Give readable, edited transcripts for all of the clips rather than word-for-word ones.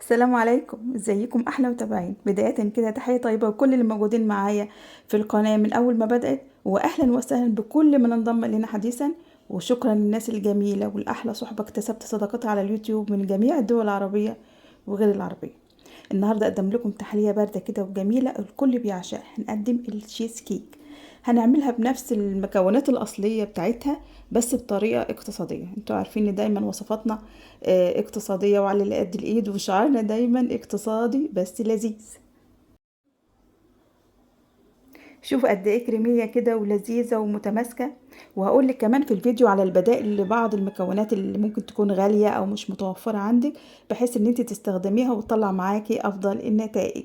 السلام عليكم، ازيكم احلى متابعين. بداية كده تحية طيبة وكل اللي موجودين معايا في القناة من اول ما بدأت، واهلا وسهلا بكل من انضم لنا حديثا. وشكرا للناس الجميلة والاحلى صحبة اكتسبت صداقتها على اليوتيوب من جميع الدول العربية وغير العربية. النهاردة اقدم لكم تحلية باردة كده وجميلة الكل بيعشقها. هنقدم التشيز كيك. هنعملها بنفس المكونات الأصلية بتاعتها بس بطريقة اقتصادية. انتوا عارفين ان دايما وصفاتنا اقتصادية وعلى اللي قد الايد، وشعارنا دايما اقتصادي بس لذيذ. شوفوا قد ايه كريمية كده ولذيذة ومتماسكة. وهقول لك كمان في الفيديو على البدائل لبعض المكونات اللي ممكن تكون غالية او مش متوفرة عندك، بحيث ان انت تستخدميها وتطلع معاكي افضل النتائج.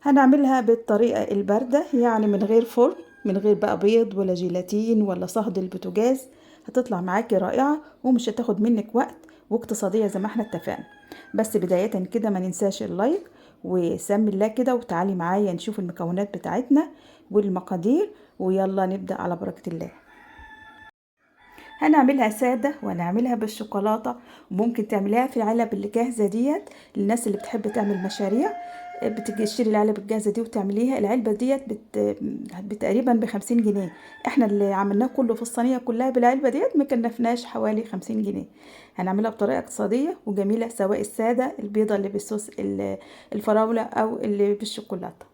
هنعملها بالطريقة الباردة، يعني من غير فرن، من غير بقى بيض ولا جيلاتين ولا صهد البوتاجاز. هتطلع معاكي رائعة ومش هتاخد منك وقت، واقتصادية زي ما احنا اتفقنا. بس بداية كده ما ننساش اللايك وسمي الله كده، وتعالي معايا نشوف المكونات بتاعتنا والمقادير. ويلا نبدأ على بركة الله. هنعملها سادة وهنعملها بالشوكولاتة، وممكن تعمليها في العلب اللي جاهزة ديت. للناس اللي بتحب تعمل مشاريع بتجي تشتري العلب الجاهزة دي وتعمليها. العلبة ديت تقريبا ب50 جنيه. احنا اللي عملناه كله في الصينية كلها بالعلبة ديت مكلفناش حوالي 50 جنيه. هنعملها بطريقة اقتصادية وجميلة، سواء السادة البيضة اللي بالصوص الفراولة أو اللي بالشوكولاتة.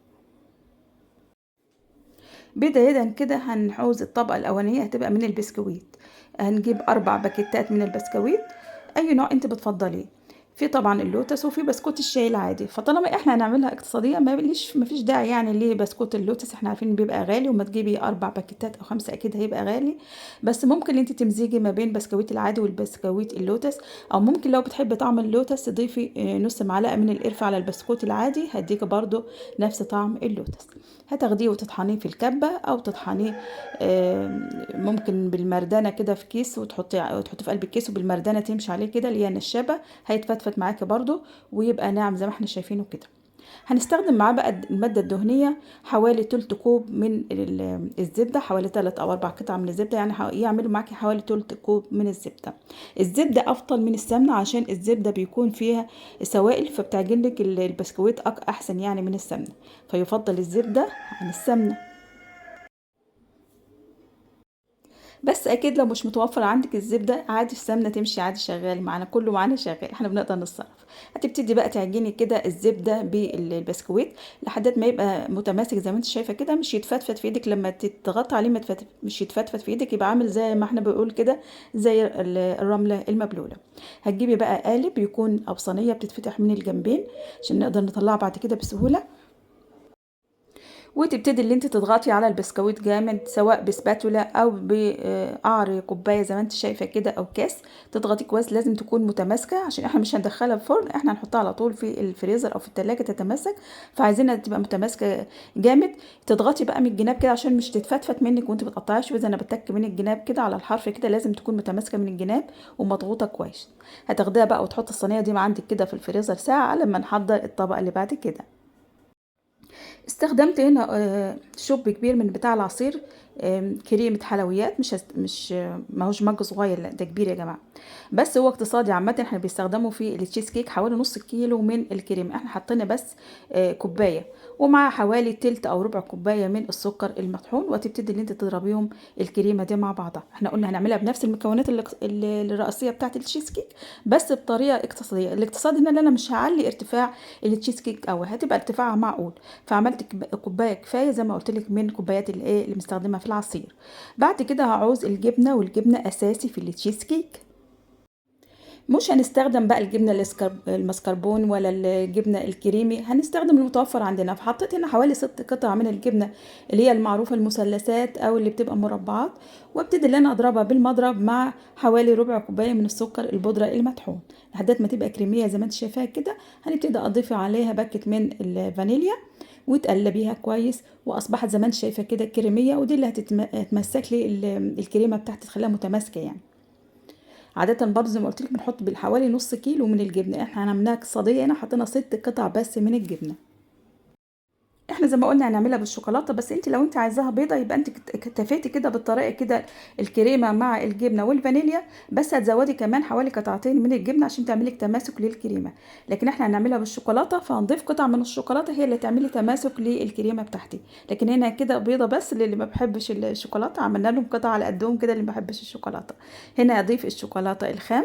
بداية كده هنعوز الطبقة الأولانية هتبقى من البسكويت. هنجيب 4 باكيتات من البسكويت، أي نوع أنت بتفضليه. في طبعا اللوتس وفي بسكوت الشاي العادي. فطالما احنا هنعملها اقتصادية مفيش داعي يعني ليه بسكوت اللوتس، احنا عارفين بيبقى غالي، وما تجيبي 4 باكيتات أو 5 أكيد هيبقى غالي. بس ممكن انت تمزيجي ما بين بسكويت العادي والبسكويت اللوتس. أو ممكن لو بتحبي طعم اللوتس تضيفي نص معلقة من القرفة على البسكوت العادي، هديك برضو نفس طعم اللوتس. هتاخديه وتطحنيه في الكبة او تطحنيه ممكن بالمردانة كده في كيس، وتحطيه في قلب الكيس وبالمردانة تمشي عليه كده اللي هي النشابة. هيتفتفت معاكي برضو ويبقى ناعم زي ما احنا شايفينه كده. هنستخدم معاه بقى المادة الدهنية حوالي تلت كوب من الزبدة، حوالي 3 أو 4 قطع من الزبدة، يعني يعملوا معاكي حوالي تلت كوب من الزبدة. الزبدة أفضل من السمنة عشان الزبدة بيكون فيها سوائل فبتعجنلك البسكويت أحسن يعني من السمنة. فيفضل الزبدة عن السمنة. بس اكيد لو مش متوفر عندك الزبده عادي السمنه تمشي عادي، شغال معانا كله معانا شغال، احنا بنقدر نتصرف. هتبتدي بقى تعجني كده الزبده بالبسكويت لحد ما يبقى متماسك زي ما انت شايفه كده، مش يتفتفت في ايدك لما تضغطي عليه، مش يتفتفت في ايدك، يبقى عامل زي ما احنا بنقول كده زي الرمله المبلوله. هتجيبي بقى قالب يكون او صينيه بتتفتح من الجنبين عشان نقدر نطلعها بعد كده بسهوله. وتبتدي اللي انت تضغطي على البسكويت جامد، سواء بسباتولا او بقعر كوبايه زي ما انت شايفه كده او كاس. تضغطي كويس، لازم تكون متماسكه عشان احنا مش هندخلها الفرن، احنا هنحطها على طول في الفريزر او في التلاجة تتماسك. فعايزينها تبقى متماسكه جامد. تضغطي بقى من الجناب كده عشان مش تتفتفت منك وانت بتقطعيها. شوفي زي انا بتك من الجناب كده على الحرف كده، لازم تكون متماسكه من الجناب ومضغوطه كويس. هتاخديها بقى وتحط الصينيه دي عندك كده في الفريزر ساعه لما نحضر الطبق اللي بعد كده. استخدمت هنا شوب كبير من بتاع العصير، كريمة حلويات، مش ماهوش مج صغير، لا ده كبير يا جماعة. بس هو اقتصادي عامة، احنا بيستخدموا في التشيز كيك حوالي نص كيلو من الكريمة، احنا حطينا بس كوباية، ومع حوالي تلت او ربع كوباية من السكر المطحون. وتبتدي ان انت تضربيهم الكريمة دي مع بعضها. احنا قلنا هنعملها بنفس المكونات الرئيسية بتاعت التشيز كيك بس بطريقة اقتصادية. الاقتصاد هنا اللي انا مش هعلي ارتفاع التشيز كيك، او هتبقى ارتفاعها معقول. فعملت كوبايه كفايه زي ما قلت لك من كوبايات الايه اللي مستخدمه في العصير. بعد كده هعوز الجبنه، والجبنه اساسي في التشيز كيك. مش هنستخدم بقى الجبنه المسكربون ولا الجبنه الكريمي، هنستخدم المتوفر عندنا. فحطيت هنا حوالي 6 قطع من الجبنه اللي هي المعروفه المثلثات او اللي بتبقى مربعات. وابتدي ان انا اضربها بالمضرب مع حوالي ربع كوبايه من السكر البودره المطحون لحد ما تبقى كريميه زي ما انت شايفاها كده. هنبتدي اضيف عليها باكت من الفانيليا وتقلبيها كويس، واصبحت زي ما انت شايفه كده كريميه. ودي اللي هتمسك لي الكريمه بتاعتي تخليها متماسكه يعني. عادة برضه زي ما قلت لك بنحط بالحوالي نص كيلو من الجبنة. احنا عملناها اقتصادية هنا، حطينا 6 قطع بس من الجبنة. احنا زي ما قلنا هنعملها بالشوكولاته، بس انت لو انت عايزاها بيضه يبقى انت اكتفيتي كده بالطريقه كده، الكريمه مع الجبنه والفانيليا، بس هتزودي كمان حوالي قطعتين من الجبنه عشان تعملي تماسك للكريمه. لكن احنا هنعملها بالشوكولاته، فهنضيف قطع من الشوكولاته هي اللي تعملي تماسك للكريمه بتاعتي. لكن هنا كده بيضه بس، اللي ما بحبش الشوكولاته عملنا لهم قطع على قدهم كده، اللي ما بحبش الشوكولاته. هنا هضيف الشوكولاته الخام.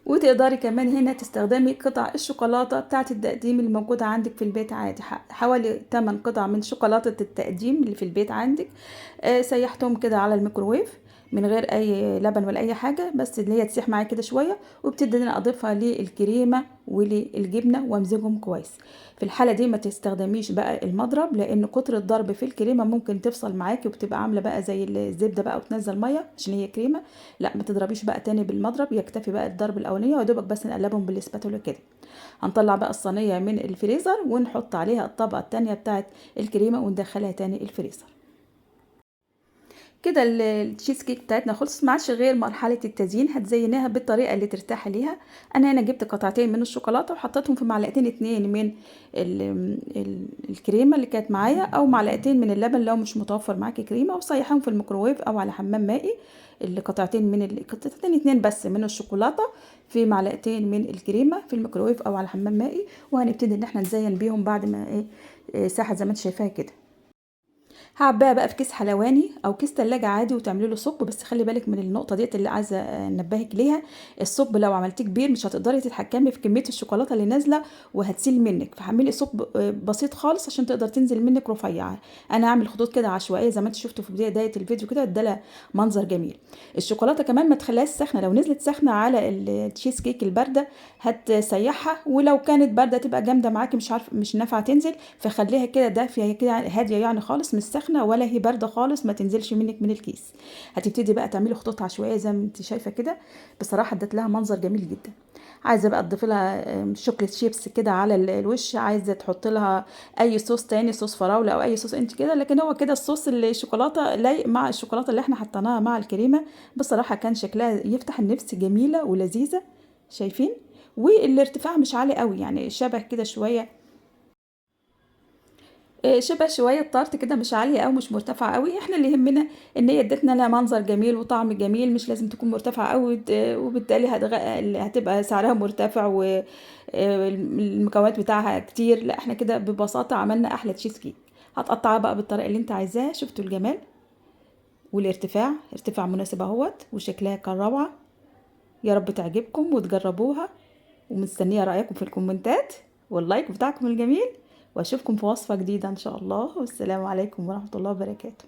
وتقدري كمان هنا تستخدمي قطع الشوكولاتة بتاعة التقديم اللي موجودة عندك في البيت عادي، حوالي 8 قطع من شوكولاتة التقديم اللي في البيت عندك. سيحتهم كده على الميكروويف من غير اي لبن ولا اي حاجه، بس اللي هي تسيح معايا كده شويه، وابتدي انا اضيفها للكريمه وللجبنه وامزجهم كويس. في الحاله دي ما تستخدميش بقى المضرب، لان كتر الضرب في الكريمه ممكن تفصل معاكي وبتبقى عامله بقى زي الزبده بقى وتنزل ميه عشان هي كريمه. لا ما تضربيش بقى تاني بالمضرب، يكتفي بقى الضرب الاولانيه ودوبك بس نقلبهم بالاسباتولا كده. هنطلع بقى الصينيه من الفريزر ونحط عليها الطبقه التانية بتاعت الكريمه وندخلها تاني الفريزر. كده التشيز كيك بتاعتنا خلصت، ما عادش غير مرحله التزيين. هتزيناها بالطريقه اللي ترتاحي ليها. انا هنا جبت قطعتين من الشوكولاته وحطيتهم في معلقتين اتنين من الكريمه اللي كانت معايا، او معلقتين من اللبن لو مش متوفر معاكي كريمه، وسيحهم في الميكروويف او على حمام مائي. قطعتين اتنين بس من الشوكولاته في معلقتين من الكريمه في الميكروويف او على حمام مائي. وهنبتدي ان احنا نزين بيهم بعد ما ساحه زي ما انت شايفاها كده. هعبيها بقى في كيس حلواني او كيس تلاجة عادي وتعملي له صب. بس خلي بالك من النقطه ديت اللي عايزه انبهك ليها. الصب لو عملتيه كبير مش هتقدري تتحكمي في كميه الشوكولاته اللي نازله وهتسيل منك، فاعملي صب بسيط خالص عشان تقدر تنزل منك رفيعه. انا هعمل خطوط كده عشوائيه زي ما انت شفتوا في بدايه الفيديو كده، ادالها منظر جميل. الشوكولاته كمان ما تخليهاش سخنه، لو نزلت سخنه على التشيز كيك البارده هتسيحها، ولو كانت بارده تبقى جامده معاكي مش عارف مش نافعه تنزل. فخليها كده دافيه كده هاديه يعني خالص، مش سخنه ولا هي بارده خالص ما تنزلش منك من الكيس. هتبتدي بقى تعملي خطوط عشوائيه زي ما انت شايفه كده. بصراحه ادت لها منظر جميل جدا. عايزه بقى تضيفي لها شوكليت شيبس كده على الوش، عايزه تحط لها اي صوص تاني، صوص فراوله او اي صوص انت كده. لكن هو كده الصوص الشوكولاته لايق مع الشوكولاته اللي احنا حطيناها مع الكريمه. بصراحه كان شكلها يفتح النفس، جميله ولذيذه. شايفين؟ والارتفاع مش عالي قوي، يعني شبه كده شويه، شبه شويه طارت كده، مش عاليه او مش مرتفعه قوي. احنا اللي يهمنا ان هي ادتنا لها منظر جميل وطعم جميل، مش لازم تكون مرتفعه قوي وبالتالي هتبقى سعرها مرتفع والمكونات بتاعها كتير. لا احنا كده ببساطه عملنا احلى تشيز كيك. هتقطعها بقى بالطريقه اللي انت عايزاها. شفتوا الجمال والارتفاع؟ ارتفاع مناسب اهوت، وشكلها كان روعه. يا رب تعجبكم وتجربوها، ومستنيه رايكم في الكومنتات واللايك بتاعكم الجميل. واشوفكم في وصفه جديده ان شاء الله، والسلام عليكم ورحمه الله وبركاته.